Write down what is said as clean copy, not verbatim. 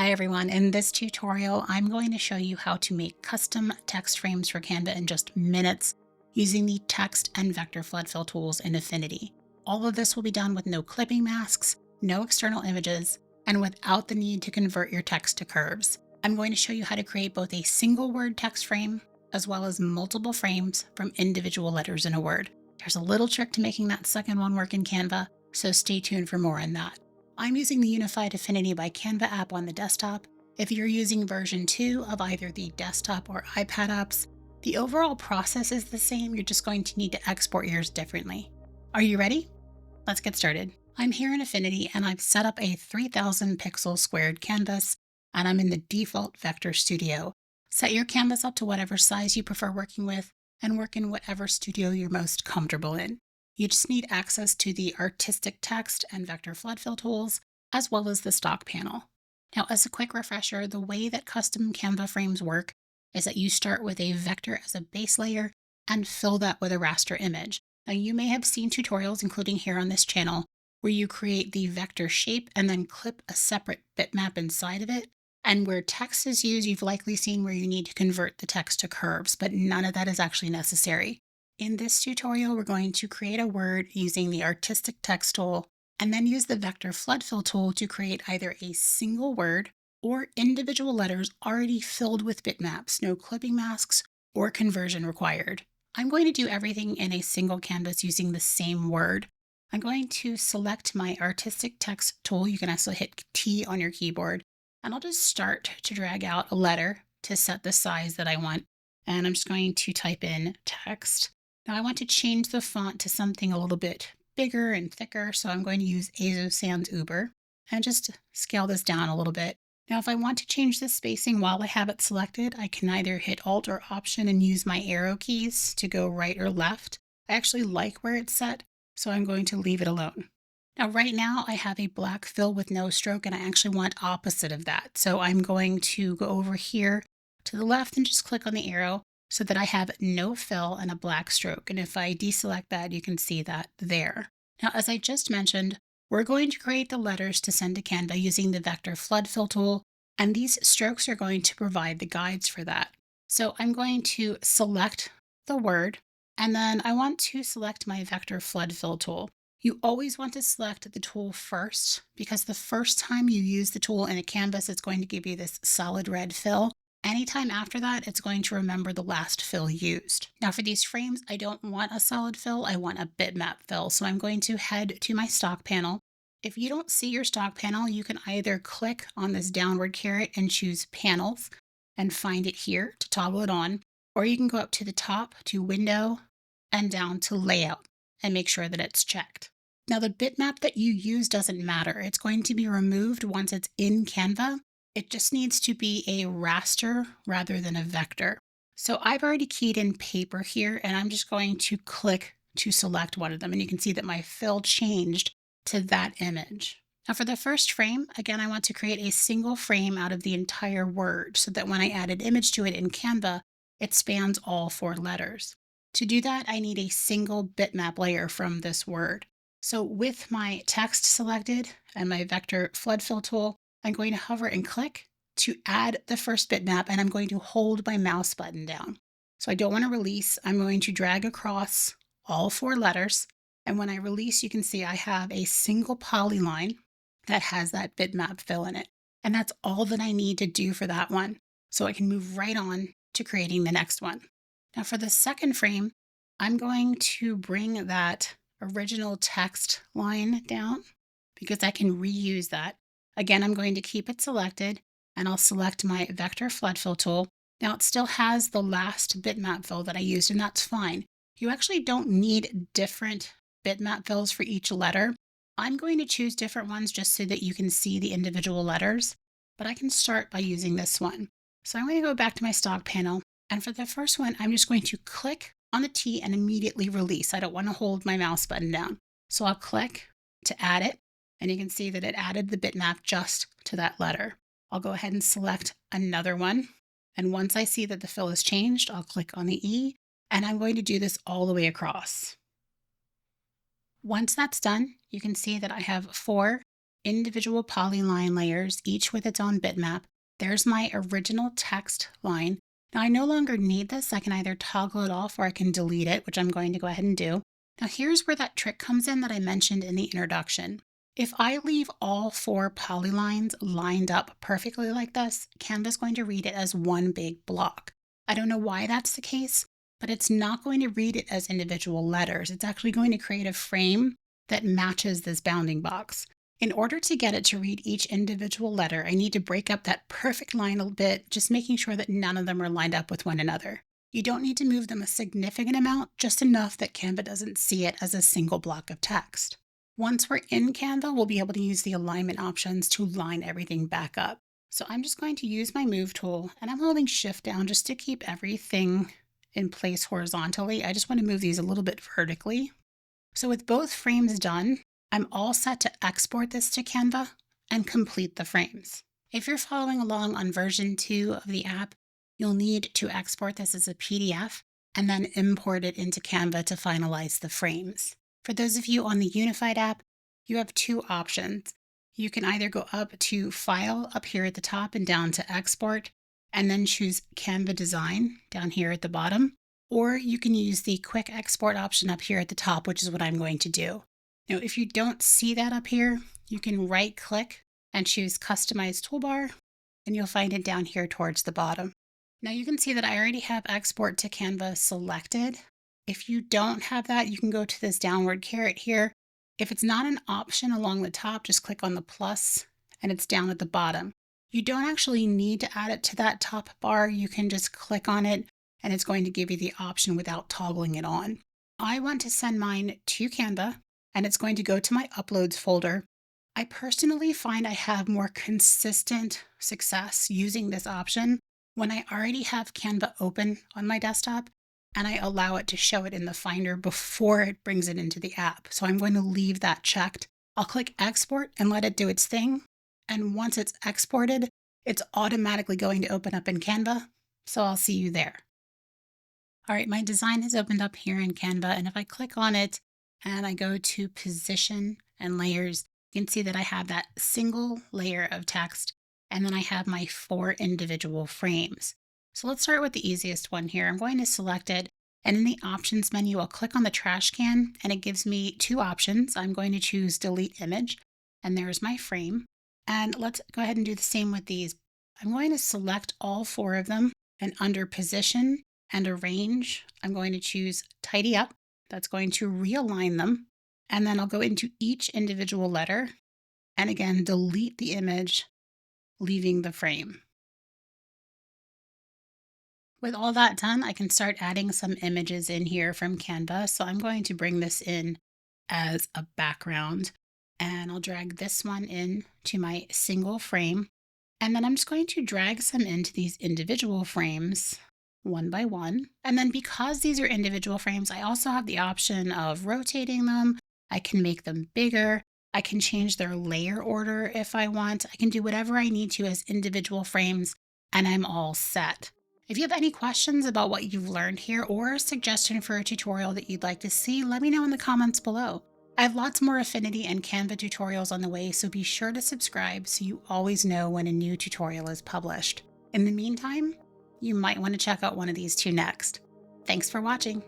Hi everyone, in this tutorial I'm going to show you how to make custom text frames for Canva in just minutes using the text and vector flood fill tools in Affinity. All of this will be done with no clipping masks, no external images, and without the need to convert your text to curves. I'm going to show you how to create both a single word text frame as well as multiple frames from individual letters in a word. There's a little trick to making that second one work in Canva, so stay tuned for more on that. I'm using the Unified Affinity by Canva app on the desktop. If you're using version 2 of either the desktop or iPad apps, the overall process is the same, you're just going to need to export yours differently. Are you ready? Let's get started. I'm here in Affinity and I've set up a 3000 pixel squared canvas and I'm in the default Vector Studio. Set your canvas up to whatever size you prefer working with and work in whatever studio you're most comfortable in. You just need access to the artistic text and vector flood fill tools, as well as the stock panel. Now, as a quick refresher, the way that custom Canva frames work is that you start with a vector as a base layer and fill that with a raster image. Now, you may have seen tutorials, including here on this channel, where you create the vector shape and then clip a separate bitmap inside of it. And where text is used, you've likely seen where you need to convert the text to curves, but none of that is actually necessary. In this tutorial, we're going to create a word using the artistic text tool and then use the vector flood fill tool to create either a single word or individual letters already filled with bitmaps, no clipping masks or conversion required. I'm going to do everything in a single canvas using the same word. I'm going to select my artistic text tool. You can also hit T on your keyboard, and I'll just start to drag out a letter to set the size that I want. And I'm just going to type in text. Now I want to change the font to something a little bit bigger and thicker, so I'm going to use Azo Sans Uber and just scale this down a little bit. Now if I want to change the spacing while I have it selected, I can either hit Alt or Option and use my arrow keys to go right or left. I actually like where it's set, so I'm going to leave it alone. Now right now I have a black fill with no stroke and I actually want opposite of that. So I'm going to go over here to the left and just click on the arrow so that I have no fill and a black stroke. And if I deselect that, you can see that there. Now, as I just mentioned, we're going to create the letters to send to Canva using the vector flood fill tool, and these strokes are going to provide the guides for that. So I'm going to select the word, and then I want to select my vector flood fill tool. You always want to select the tool first because the first time you use the tool in a canvas, it's going to give you this solid red fill. Anytime after that, it's going to remember the last fill used. Now for these frames, I don't want a solid fill, I want a bitmap fill. So I'm going to head to my stock panel. If you don't see your stock panel, you can either click on this downward caret and choose panels and find it here to toggle it on, or you can go up to the top to window and down to layout and make sure that it's checked. Now the bitmap that you use doesn't matter. It's going to be removed once it's in Canva. It just needs to be a raster rather than a vector. So I've already keyed in paper here and I'm just going to click to select one of them. And you can see that my fill changed to that image. Now for the first frame, again, I want to create a single frame out of the entire word so that when I add an image to it in Canva, it spans all 4 letters. To do that, I need a single bitmap layer from this word. So with my text selected and my vector flood fill tool, I'm going to hover and click to add the first bitmap, and I'm going to hold my mouse button down. So I don't want to release. I'm going to drag across all 4 letters. And when I release, you can see I have a single polyline that has that bitmap fill in it. And that's all that I need to do for that one. So I can move right on to creating the next one. Now for the second frame, I'm going to bring that original text line down because I can reuse that. Again, I'm going to keep it selected and I'll select my vector flood fill tool. Now it still has the last bitmap fill that I used, and that's fine. You actually don't need different bitmap fills for each letter. I'm going to choose different ones just so that you can see the individual letters, but I can start by using this one. So I'm going to go back to my stock panel, and for the first one, I'm just going to click on the T and immediately release. I don't want to hold my mouse button down. So I'll click to add it. And you can see that it added the bitmap just to that letter. I'll go ahead and select another one. And once I see that the fill is changed, I'll click on the E, and I'm going to do this all the way across. Once that's done, you can see that I have 4 individual polyline layers, each with its own bitmap. There's my original text line. Now I no longer need this. I can either toggle it off or I can delete it, which I'm going to go ahead and do. Now here's where that trick comes in that I mentioned in the introduction. If I leave all 4 polylines lined up perfectly like this, Canva's going to read it as one big block. I don't know why that's the case, but it's not going to read it as individual letters. It's actually going to create a frame that matches this bounding box. In order to get it to read each individual letter, I need to break up that perfect line a bit, just making sure that none of them are lined up with one another. You don't need to move them a significant amount, just enough that Canva doesn't see it as a single block of text. Once we're in Canva, we'll be able to use the alignment options to line everything back up. So I'm just going to use my move tool, and I'm holding shift down just to keep everything in place horizontally. I just want to move these a little bit vertically. So with both frames done, I'm all set to export this to Canva and complete the frames. If you're following along on version 2 of the app, you'll need to export this as a PDF and then import it into Canva to finalize the frames. For those of you on the Unified app, you have 2 options. You can either go up to File up here at the top and down to Export, and then choose Canva Design down here at the bottom, or you can use the Quick Export option up here at the top, which is what I'm going to do. Now, if you don't see that up here, you can right-click and choose Customize Toolbar, and you'll find it down here towards the bottom. Now you can see that I already have Export to Canva selected. If you don't have that, you can go to this downward caret here. If it's not an option along the top, just click on the plus and it's down at the bottom. You don't actually need to add it to that top bar. You can just click on it and it's going to give you the option without toggling it on. I want to send mine to Canva and it's going to go to my Uploads folder. I personally find I have more consistent success using this option when I already have Canva open on my desktop and I allow it to show it in the Finder before it brings it into the app. So I'm going to leave that checked. I'll click Export and let it do its thing. And once it's exported, it's automatically going to open up in Canva. So I'll see you there. All right, my design has opened up here in Canva. And if I click on it and I go to Position and Layers, you can see that I have that single layer of text. And then I have my 4 individual frames. So let's start with the easiest one here. I'm going to select it, and in the options menu, I'll click on the trash can and it gives me 2 options. I'm going to choose delete image, and there's my frame. And let's go ahead and do the same with these. I'm going to select all 4 of them, and under position and arrange, I'm going to choose tidy up. That's going to realign them. And then I'll go into each individual letter and again, delete the image, leaving the frame. With all that done, I can start adding some images in here from Canva. So I'm going to bring this in as a background, and I'll drag this one in to my single frame. And then I'm just going to drag some into these individual frames one by one. And then because these are individual frames, I also have the option of rotating them. I can make them bigger. I can change their layer order if I want. I can do whatever I need to as individual frames, and I'm all set. If you have any questions about what you've learned here or a suggestion for a tutorial that you'd like to see, let me know in the comments below. I have lots more Affinity and Canva tutorials on the way, so be sure to subscribe so you always know when a new tutorial is published. In the meantime, you might want to check out one of these 2 next. Thanks for watching.